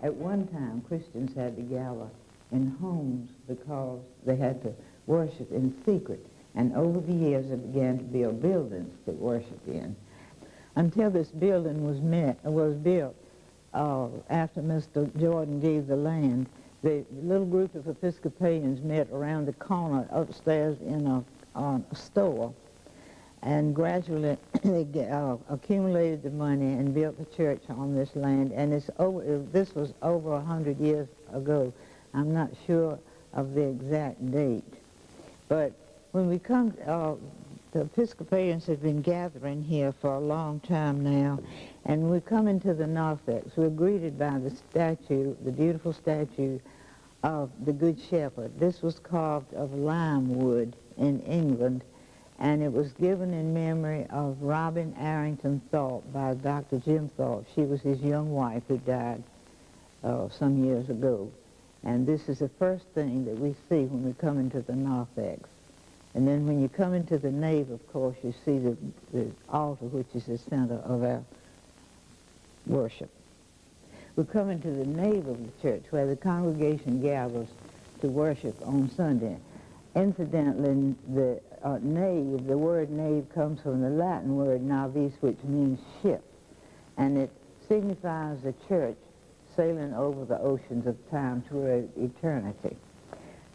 At one time, Christians had to gather in homes because they had to worship in secret. And over the years, they began to build buildings to worship in. Until this building was built, after Mr. Jordan gave the land, the little group of Episcopalians met around the corner upstairs in a store, and gradually they accumulated the money and built the church on this land. And this was over 100 years ago. I'm not sure of the exact date. But when we come, the Episcopalians have been gathering here for a long time now, and we come into the narthex. We're greeted by the statue, the beautiful statue of the Good Shepherd. This was carved of lime wood in England, and it was given in memory of Robin Arrington Thorpe by Dr. Jim Thorpe. She was his young wife who died some years ago. And this is the first thing that we see when we come into the narthex. And then when you come into the nave, of course, you see the altar, which is the center of our worship. We come into the nave of the church, where the congregation gathers to worship on Sunday. Incidentally, the nave, the word nave comes from the Latin word navis, which means ship, and it signifies the church sailing over the oceans of time toward eternity.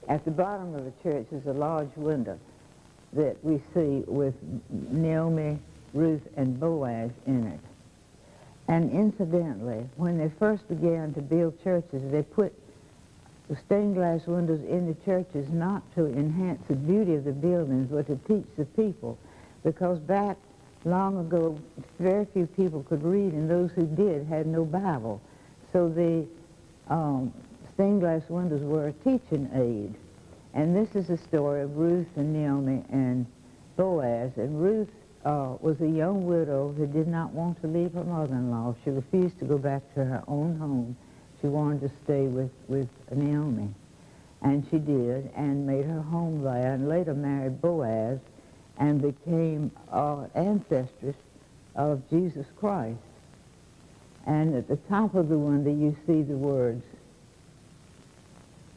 At the bottom of the church is a large window that we see with Naomi, Ruth, and Boaz in it. And incidentally, when they first began to build churches, they put the stained glass windows in the churches not to enhance the beauty of the buildings, but to teach the people. Because back long ago, very few people could read, and those who did had no Bible. So the stained glass windows were a teaching aid. And this is the story of Ruth and Naomi and Boaz. And Ruth was a young widow who did not want to leave her mother-in-law. She refused to go back to her own home. She wanted to stay with Naomi. And she did, and made her home there, and later married Boaz, and became ancestress of Jesus Christ. And at the top of the window, you see the words,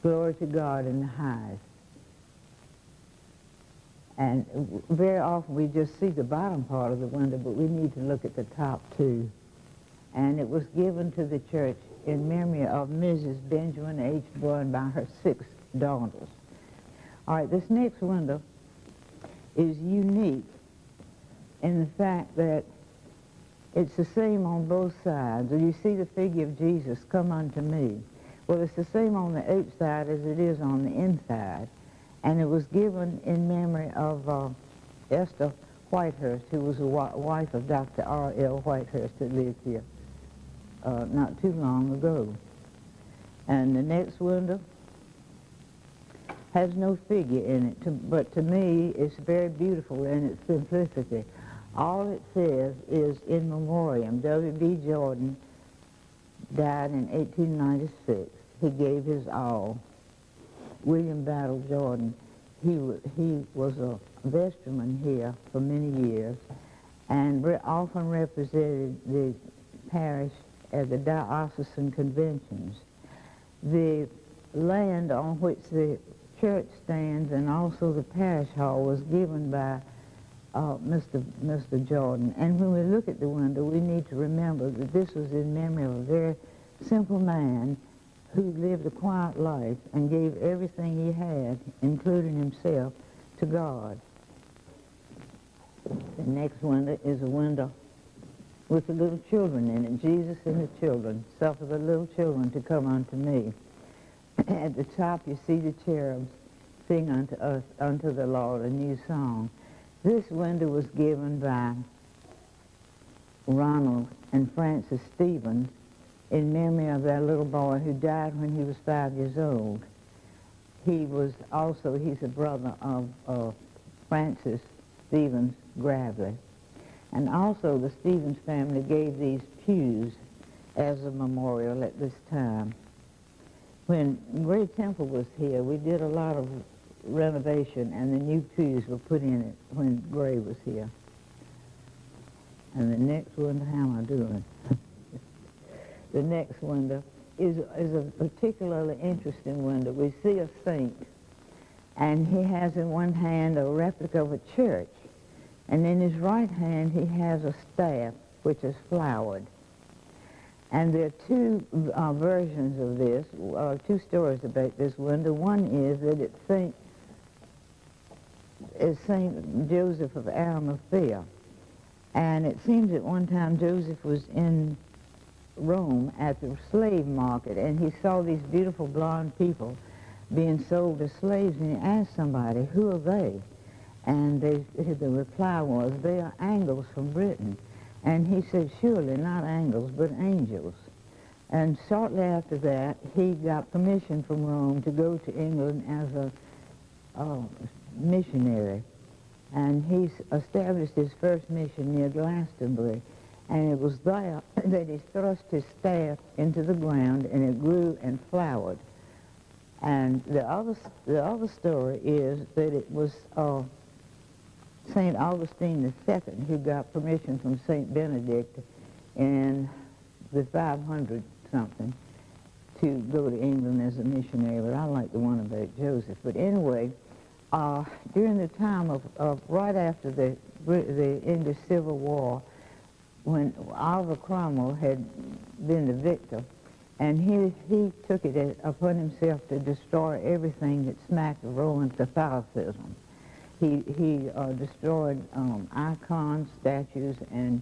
"Glory to God in the highest." And very often we just see the bottom part of the window, but we need to look at the top too. And it was given to the church in memory of Mrs. Benjamin H. Bourne by her 6 daughters. All right, this next window is unique in the fact that it's the same on both sides. You see the figure of Jesus, "Come unto me." Well, it's the same on the outside as it is on the inside. And it was given in memory of Esther Whitehurst, who was a wife of Dr. R.L. Whitehurst that lived here not too long ago. And the next window has no figure in it, but to me it's very beautiful in its simplicity. All it says is, "In memoriam, W.B. Jordan died in 1896. He gave his all." William Battle Jordan, he was a vestryman here for many years, and often represented the parish at the diocesan conventions. The land on which the church stands and also the parish hall was given by Mr. Jordan. And when we look at the window, we need to remember that this was in memory of a very simple man who lived a quiet life and gave everything he had, including himself, to God. The next window is a window with the little children in it. Jesus and the children. "Suffer the little children to come unto me." At the top you see the cherubs sing unto us, unto the Lord, a new song. This window was given by Ronald and Frances Stevens in memory of that little boy who died when he was 5 years old. He's a brother of Francis Stevens Gravely. And also the Stevens family gave these pews as a memorial at this time. When Gray Temple was here, we did a lot of renovation, and the new pews were put in it when Gray was here. And the next window, how am I doing? The next window is a particularly interesting window. We see a saint, and he has in one hand a replica of a church, and in his right hand he has a staff which is flowered. And there are two versions of this, two stories about this window. One is that it's Saint Joseph of Arimathea. And it seems at one time Joseph was in Rome at the slave market, and he saw these beautiful blonde people being sold as slaves, and he asked somebody, "Who are they?" And the reply was, "They are Angles from Britain." And he said, "Surely not angels, but angels." And shortly after that, he got permission from Rome to go to England as a missionary. And he established his first mission near Glastonbury. And it was there that he thrust his staff into the ground, and it grew and flowered. And the other story is that it was St. Augustine II who got permission from St. Benedict in the 500 something to go to England as a missionary, but I like the one about Joseph. But anyway, during the time of right after the English Civil War, when Oliver Cromwell had been the victor, and he took it upon himself to destroy everything that smacked of Roman Catholicism. He destroyed icons, statues, and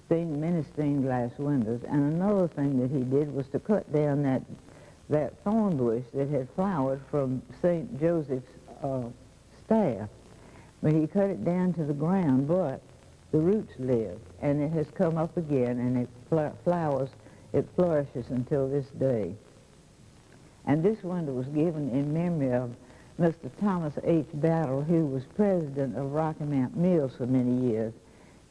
many stained glass windows. And another thing that he did was to cut down that thorn bush that had flowered from St. Joseph's staff. But he cut it down to the ground, but the roots lived, and it has come up again, and it flowers, it flourishes until this day. And this window was given in memory of Mr. Thomas H. Battle, who was president of Rocky Mount Mills for many years.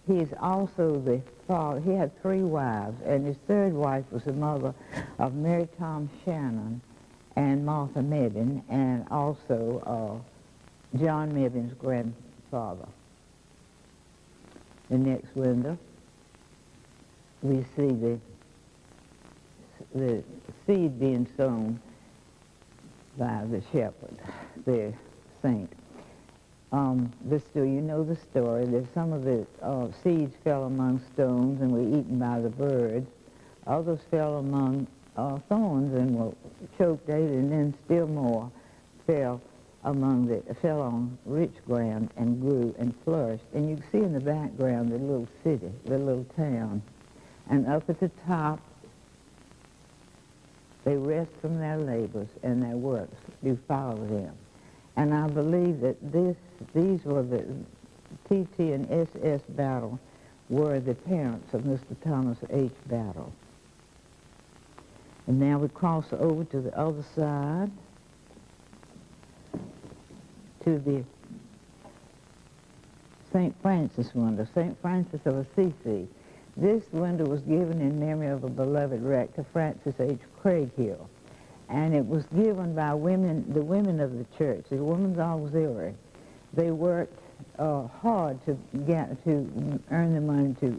He is also the father. He had 3 wives, and his third wife was the mother of Mary Tom Shannon and Martha Mebbin, and also John Mebbin's grandfather. The next window, we see the seed being sown by the shepherd, the saint. You know the story, that some of the seeds fell among stones and were eaten by the birds. Others fell among thorns and were choked out, and then still more fell on rich ground and grew and flourished. And you can see in the background the little city, the little town. And up at the top, they rest from their labors, and their works do follow them. And I believe that these were the T.T. and S.S. Battle were the parents of Mr. Thomas H. Battle. And now we cross over to the other side, to the St. Francis window, St. Francis of Assisi. This window was given in memory of a beloved rector, Francis H. Craighill. And it was given by the women of the church, the Women's Auxiliary. They worked hard to earn the money to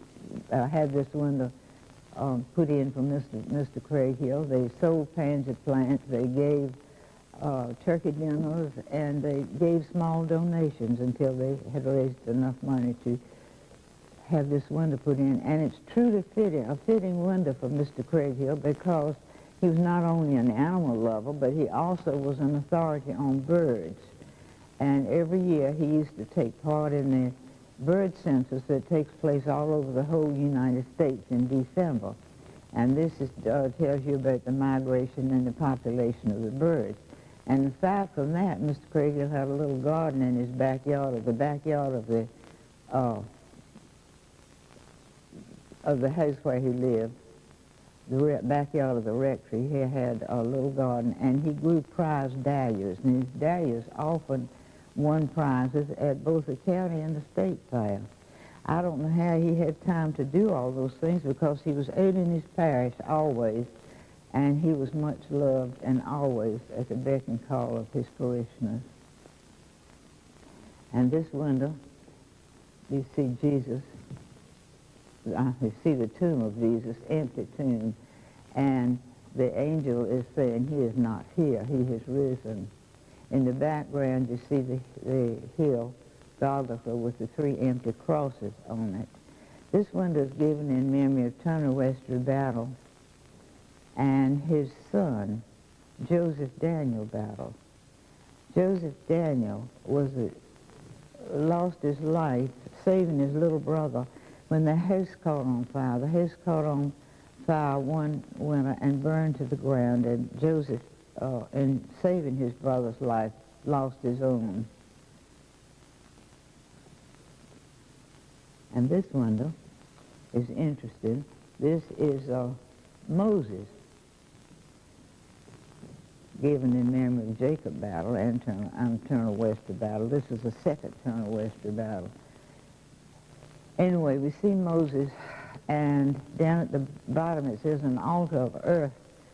have this window put in for Mr. Craighill. They sold pansy plants, they gave turkey dinners, and they gave small donations until they had raised enough money to have this window put in. And it's truly a fitting window for Mr. Craighill, because he was not only an animal lover, but he also was an authority on birds. And every year he used to take part in the bird census that takes place all over the whole United States in December. And this tells you about the migration and the population of the birds. And in fact, from that, Mr. Craighill had a little garden in his backyard, or the backyard of the house where he lived, the backyard of the rectory. He had a little garden, and he grew prize dahlias, and his dahlias often won prizes at both the county and the state fair. I don't know how he had time to do all those things, because he was out in his parish always, and he was much loved and always at the beck and call of his parishioners. And this window, you see Jesus, you see the tomb of Jesus, empty tomb, and the angel is saying he is not here, he has risen. In the background you see the hill, Golgotha, with the 3 empty crosses on it. This window is given in memory of Turner Webster Battle and his son, Joseph Daniel Battle. Joseph Daniel lost his life saving his little brother when the house caught on fire. The house caught on fire one winter and burned to the ground, and Joseph, in saving his brother's life, lost his own. And this window is interesting. This is Moses, given in memory of Jacob Battle and Turner Webster Battle. This is the second Turner Webster Battle. Anyway, we see Moses, and down at the bottom it says, "An altar of earth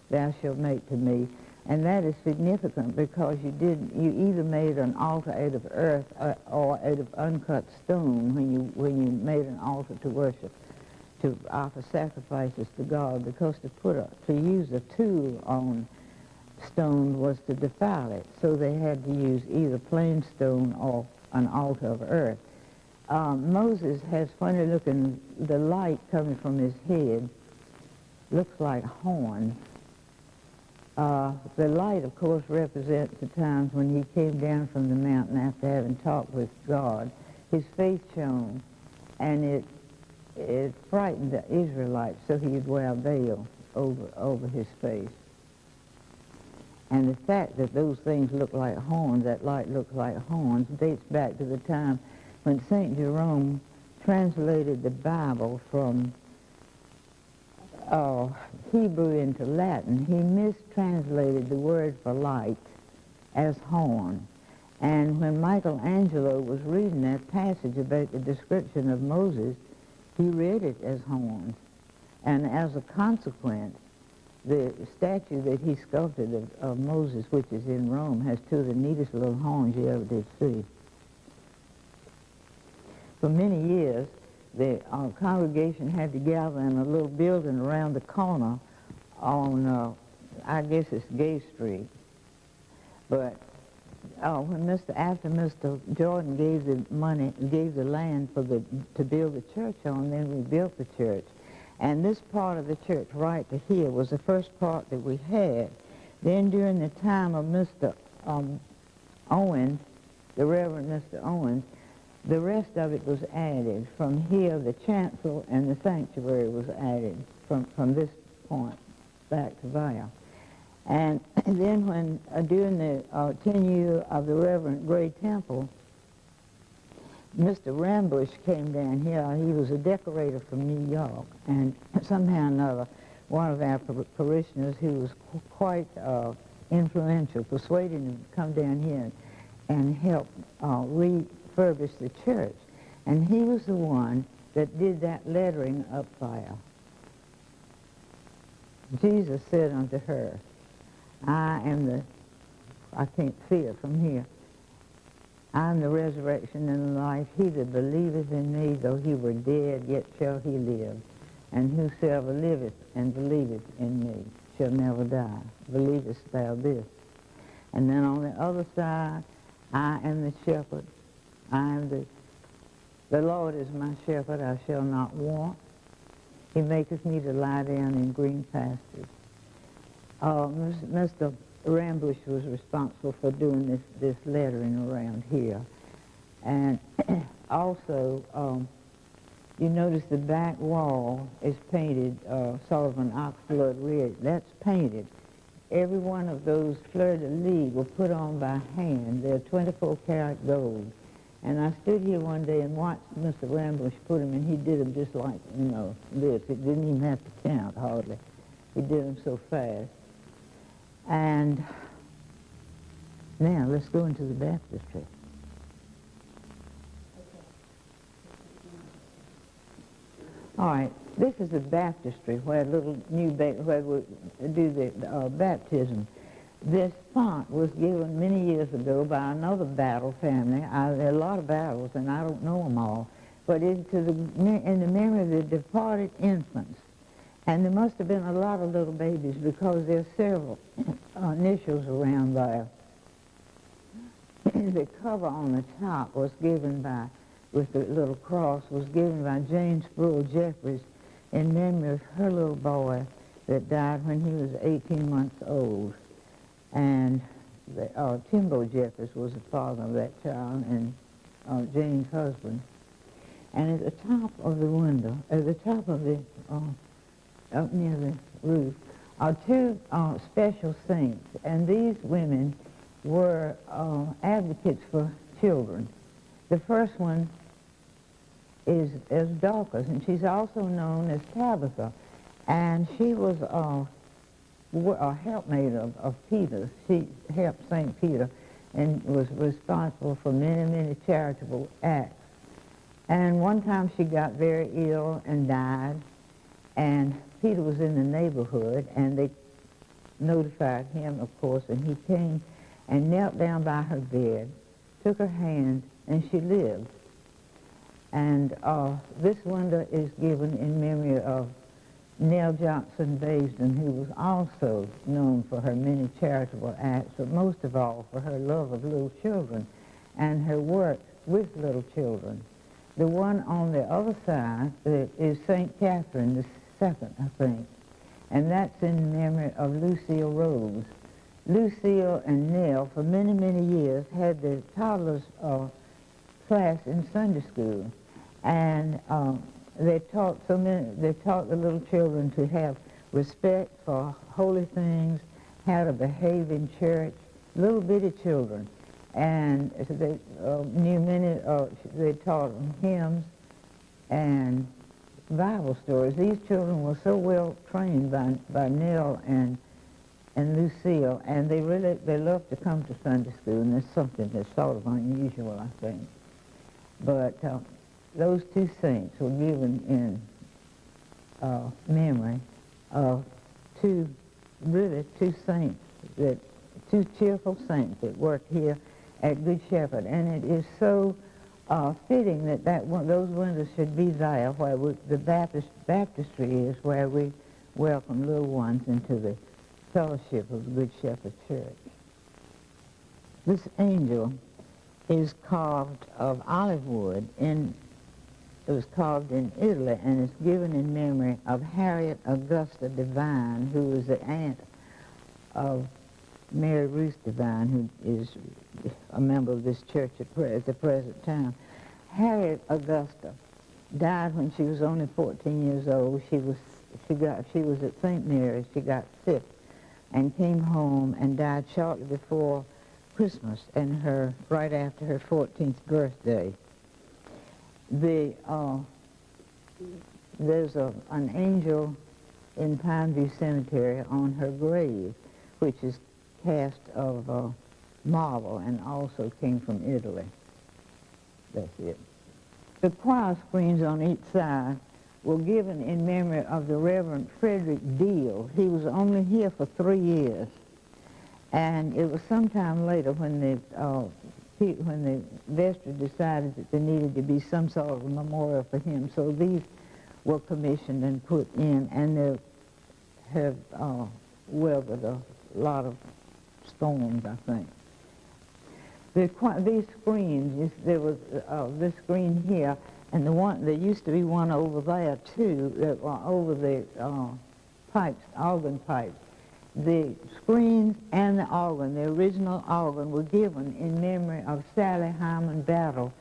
thou shalt make to me." And that is significant because you either made an altar out of earth or out of uncut stone when you made an altar to worship, to offer sacrifices to God, because to use a tool on stone was to defile it. So they had to use either plain stone or an altar of earth. Moses has funny looking, the light coming from his head looks like horns. The light, of course, represents the times when he came down from the mountain after having talked with God. His face shone, and it frightened the Israelites, so he'd wear a veil over his face. And the fact that those things look like horns, that light looks like horns, dates back to the time when St. Jerome translated the Bible from Hebrew into Latin. He mistranslated the word for light as horn. And when Michelangelo was reading that passage about the description of Moses, he read it as horns. And as a consequence, the statue that he sculpted of Moses, which is in Rome, has 2 of the neatest little horns you ever did see. For many years, the congregation had to gather in a little building around the corner on, I guess it's Gay Street. But after Mr. Jordan gave the land to build the church on, then we built the church. And this part of the church right to here was the first part that we had. Then during the time of Mr. Owens, the Reverend Mr. Owens, the rest of it was added. From here, the chancel and the sanctuary was added from this point back to there. And then when, during the tenure of the Reverend Gray Temple, Mr. Rambush came down here. He was a decorator from New York, and somehow or another, one of our parishioners who was quite influential persuaded him to come down here and help refurbish the church. And he was the one that did that lettering up there. Jesus said unto her, I can't see it from here, I am the resurrection and the life. He that believeth in me, though he were dead, yet shall he live. And whosoever liveth and believeth in me shall never die. Believest thou this? And then on the other side, I am the shepherd. The Lord is my shepherd, I shall not want. He maketh me to lie down in green pastures. Mr. Rambush was responsible for doing this lettering around here. And also, you notice the back wall is painted sort of an oxblood red. That's painted. Every one of those fleur-de-lis were put on by hand. They're 24-karat gold. And I stood here one day and watched Mr. Rambush put them, and he did them just like, this. It didn't even have to count, hardly. He did them so fast. And now let's go into the baptistry. All right, this is the baptistry where where we do the baptism. This font was given many years ago by another Battle family. There are a lot of Battles, and I don't know them all, but in the memory of the departed infants. And there must have been a lot of little babies because there are several initials around there. The cover on the top was given by, with the little cross, was given by Jane Sproul Jeffries in memory of her little boy that died when he was 18 months old. And Timbo Jeffries was the father of that child and Jane's husband. And at the top of the window, at the top of the, up near the roof, are two special saints. And these women were advocates for children. The first one is Dorcas, and she's also known as Tabitha. And she was a helpmate of Peter's. She helped St. Peter and was responsible for many, many charitable acts. And one time she got very ill and died, and Peter was in the neighborhood, and they notified him, of course, and he came and knelt down by her bed, took her hand, and she lived. And this window is given in memory of Nell Johnson Baisden, who was also known for her many charitable acts, but most of all for her love of little children and her work with little children. The one on the other side is St. Catherine the Second, I think, and that's in memory of Lucille Rose. Lucille and Nell, for many, many years, had the toddlers class in Sunday school, and they taught the little children to have respect for holy things, how to behave in church, little bitty children. And they knew many, they taught them hymns and Bible stories. These children were so well trained by Nell and Lucille, and they loved to come to Sunday school, and that's something that's sort of unusual, I think. But those two saints were given in memory of two saints, two cheerful saints that worked here at Good Shepherd. And it is so fitting that those windows should be there where the baptistry is, where we welcome little ones into the fellowship of Good Shepherd Church. This angel is carved of olive wood. It was carved in Italy, and it's given in memory of Harriet Augusta Devine, who was the aunt of Mary Ruth Devine, who is a member of this church at the present time. Harriet Augusta died when she was only 14 years old. She was at St. Mary's. She got sick and came home and died shortly before Christmas and right after her 14th birthday. There's an angel in Pineview Cemetery on her grave, which is cast of marble and also came from Italy. That's it. The choir screens on each side were given in memory of the Reverend Frederick Deal. He was only here for 3 years, and it was sometime later when the vestry decided that there needed to be some sort of a memorial for him. So these were commissioned and put in, and they have weathered a lot of storms, I think. These screens, there was this screen here, and there used to be one over there too, over the organ pipes. The screens and the organ, the original organ, were given in memory of Sally Hyman Battle,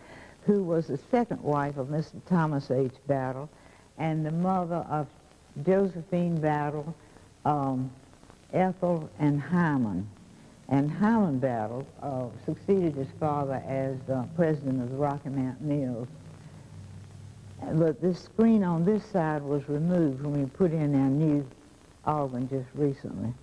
who was the second wife of Mr. Thomas H. Battle, and the mother of Josephine Battle, Ethel, and Hyman. And Hyman Battle succeeded his father as president of the Rocky Mountain Mills. But this screen on this side was removed when we put in our new organ just recently.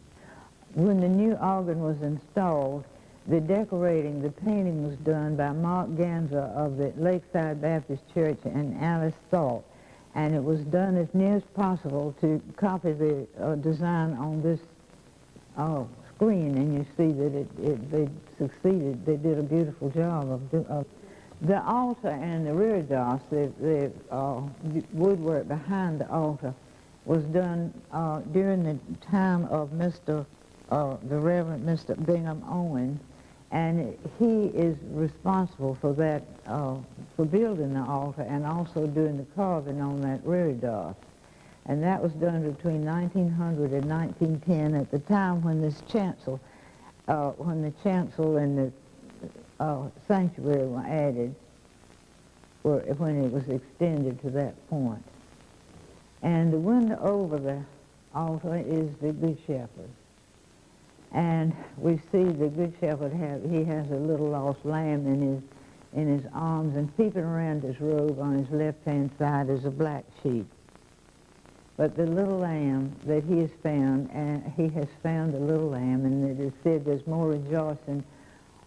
When the new organ was installed, the decorating, the painting was done by Mark Ganza of the Lakeside Baptist Church and Alice Salt. And it was done as near as possible to copy the design on this screen, and you see that they succeeded. They did a beautiful job of the altar and the reredos, the woodwork behind the altar was done during the time of the Reverend Mr. Bingham Owen, and he is responsible for that, for building the altar and also doing the carving on that reredos. And that was done between 1900 and 1910 at the time when this chancel, when the chancel and the sanctuary were added, when it was extended to that point. And the window over the altar is the Good Shepherd. And we see the Good Shepherd he has a little lost lamb in his arms, and peeping around his robe on his left-hand side is a black sheep. But the little lamb that he has found, and he has found a little lamb, and it is said there's more rejoicing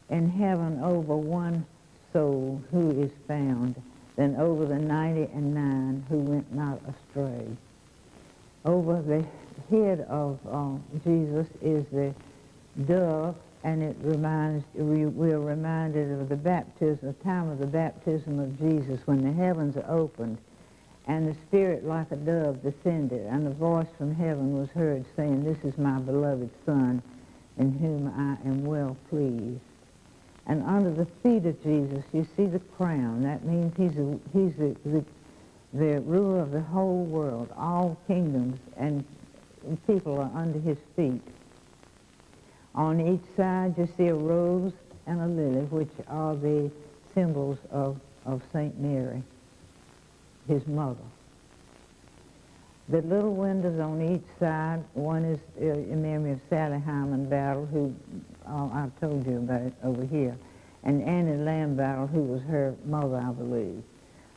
in heaven over one soul who is found than over the 99 who went not astray. Over the head of Jesus is the dove, and we are reminded of the baptism, the time of the baptism of Jesus, when the heavens are opened, and the Spirit like a dove descended, and a voice from heaven was heard saying, "This is my beloved Son, in whom I am well pleased." And under the feet of Jesus, you see the crown. That means he's the ruler of the whole world. All kingdoms and people are under his feet. On each side, you see a rose and a lily, which are the symbols of St. Mary, his mother. The little windows on each side, one is in memory of Sally Hyman Battle, who I've told you about over here, and Annie Lamb Battle, who was her mother, I believe.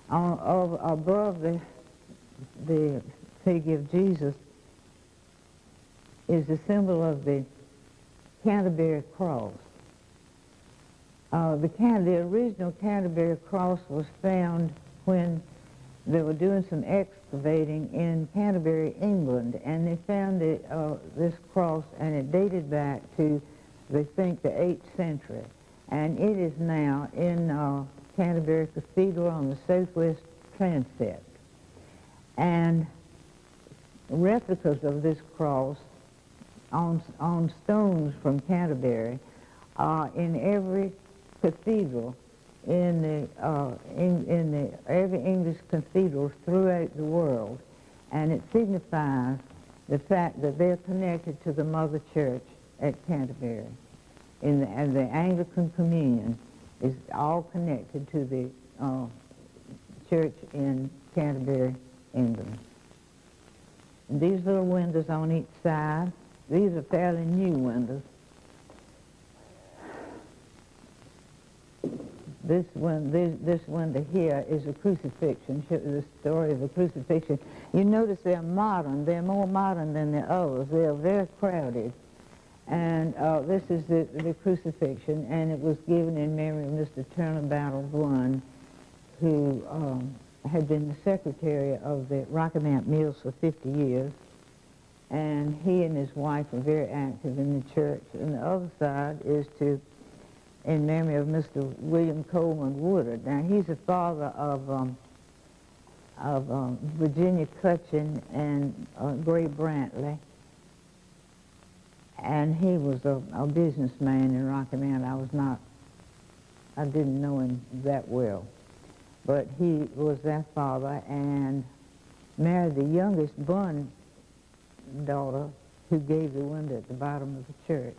Above the figure of Jesus is the symbol of the Canterbury cross. The original Canterbury cross was found when they were doing some excavating in Canterbury, England, and they found this cross, and it dated back to, they think, the 8th century. And it is now in Canterbury Cathedral on the southwest transept. And replicas of this cross on stones from Canterbury are in every cathedral, in every English cathedral throughout the world, and it signifies the fact that they're connected to the Mother Church at Canterbury. And the Anglican Communion is all connected to the church in Canterbury, England. And these little windows on each side, these are fairly new windows. This window here is a crucifixion, the story of the crucifixion. You notice they're modern. They're more modern than the others. They're very crowded. And this is the crucifixion, and it was given in memory of Mr. Turner Battle Blunt, who had been the secretary of the Rockingham Mills for 50 years. And he and his wife were very active in the church. And the other side is in memory of Mr. William Coleman Woodard. Now, he's the father of Virginia Cutchin and Gray Brantley. And he was a businessman in Rocky Mount. I didn't know him that well. But he was their father and married the youngest Bunn daughter, who gave the window at the bottom of the church.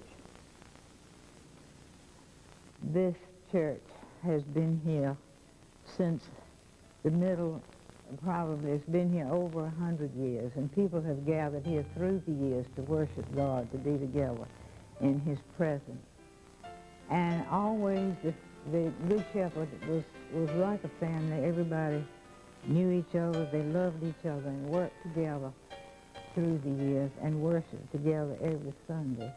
This church has been here since the middle, probably it's been here over 100 years, and people have gathered here through the years to worship God, to be together in his presence. And always the Good Shepherd was like a family. Everybody knew each other, they loved each other, and worked together through the years and worshiped together every Sunday.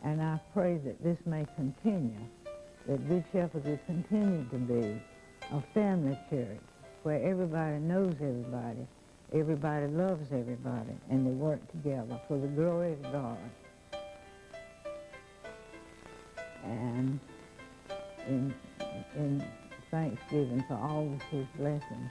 And I pray that this may continue, that Good Shepherd will continue to be a family church where everybody knows everybody, everybody loves everybody, and they work together for the glory of God. And in thanksgiving for all of his blessings.